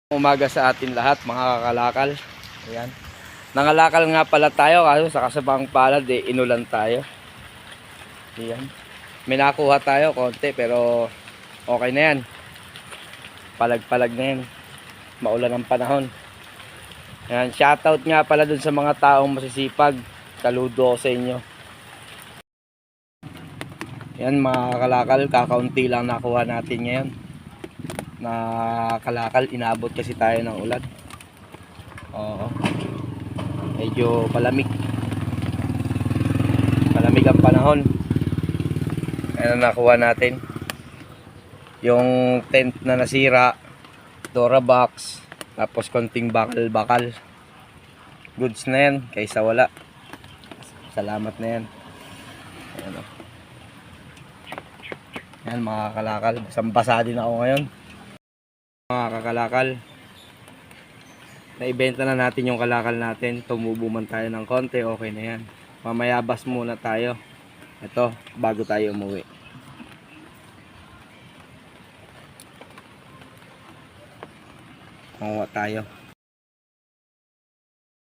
Umaga sa atin lahat mga kakalakal. Ayan. Nangalakal nga pala tayo kaso sa kasabang palad inulan tayo. Ayan. May nakuha tayo konti pero okay na yan. Palag-palag na yan. Maulan ang panahon. Ayan. Shoutout nga pala dun sa mga taong masisipag. Saludo ako sa inyo. Ayan mga kakalakal, kakaunti lang nakuha natin ngayon. Na kalakal, inabot kasi tayo ng ulan. Oo. Medyo palamig ang panahon. Ayan na nakuha natin. Yung tent na nasira, Dora box, tapos konting bakal-bakal. Goods na yan kaysa wala. Salamat na yan. Ayan o. Ayan mga kakalakal, basang-basa din ako ngayon. Mga kakalakal, naibenta na natin yung kalakal natin. Tumubo man tayo ng konti, okay na yan. Mamaya bas muna tayo ito bago tayo umuwi. Makuha tayo.